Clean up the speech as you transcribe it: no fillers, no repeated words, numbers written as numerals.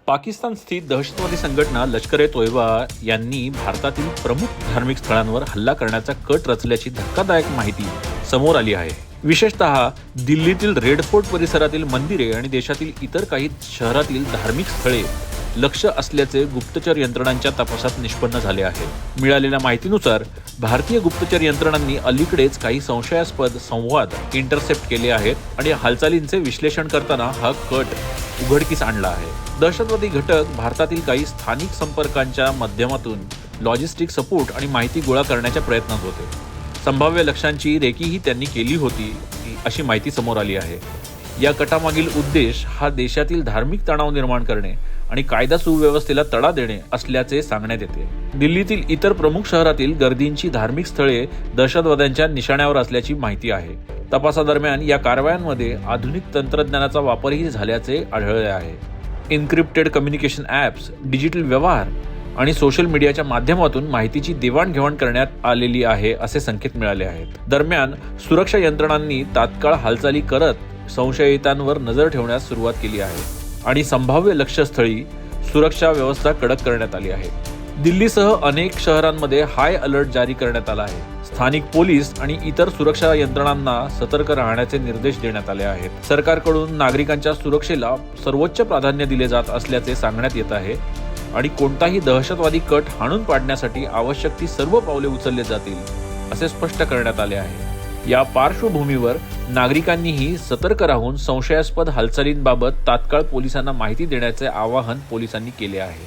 पाकिस्तान स्थित दहशतवादी संघटना लष्कर-ए-तोयबा यांनी भारतातील प्रमुख धार्मिक स्थळांवर हल्ला करण्याचा कट रचल्याची धक्कादायक माहिती समोर आली आहे। विशेषतः दिल्लीतील रेड फोर्ट परिसरातील मंदिरे आणि देशातील इतर काही शहरातील धार्मिक स्थळे लक्ष असल्याचे गुप्तचर यंत्रणांच्या तपासात निष्पन्न झाले आहे। मिळालेल्या माहितीनुसार भारतीय गुप्तचर यंत्रणांनी अलीकडेच काही संशयास्पद संवाद इंटरसेप्ट केले आहेत आणि हालचालींचे विश्लेषण करताना हा कट उघडकीस आणला आहे। दहशतवादी घटक भारतातील काही स्थानिक संपर्कांच्या माध्यमातून लॉजिस्टिक सपोर्ट आणि माहिती गोळा करण्याच्या प्रयत्नात होते। संभाव्य लक्ष्यांची रेकीही त्यांनी केली होती अशी माहिती समोर आली आहे। या कटामागील उद्देश हा देशातील धार्मिक तणाव निर्माण करणे आणि कायदा सुव्यवस्थेला तडा देणे असल्याचे सांगण्यात येते। दिल्लीतील इतर प्रमुख शहरातील गर्दींची धार्मिक स्थळे दहशतवाद्यांच्या निशाण्यावर असल्याची माहिती आहे। तपासादरम्यान या कारवायांमध्ये आधुनिक तंत्रज्ञानाचा वापरही झाल्याचे आढळले आहे। एन्क्रिप्टेड कम्युनिकेशन ॲप्स, डिजिटल व्यवहार आणि सोशल मीडियाच्या माध्यमातून माहितीची देवाणघेवाण करण्यात आलेली आहे असे संकेत मिळाले आहेत। दरम्यान सुरक्षा यंत्रणांनी तात्काळ हालचाली करत संशयितांवर नजर ठेवण्यास सुरुवात केली आहे आणि संभाव्य लक्ष्यस्थळी सुरक्षा व्यवस्था कडक करण्यात आली आहे। दिल्लीसह अनेक शहरांमध्ये हाय अलर्ट जारी करण्यात आला आहे। स्थानिक पोलीस आणि इतर सुरक्षा यंत्रणांना सतर्क राहण्याचे निर्देश देण्यात आले आहेत। सरकारकडून नागरिकांच्या सुरक्षेला सर्वोच्च प्राधान्य दिले जात असल्याचे सांगण्यात येत आहे आणि कोणताही दहशतवादी कट हाणून पाडण्यासाठी आवश्यक ती सर्व पावले उचलले जातील असे स्पष्ट करण्यात आले आहे। या पार्श्वभूमीवर नागरिकांनीही सतर्क राहून संशयास्पद हालचालींबाबत तात्काळ पोलिसांना माहिती देण्याचे आवाहन पोलिसांनी केले आहे।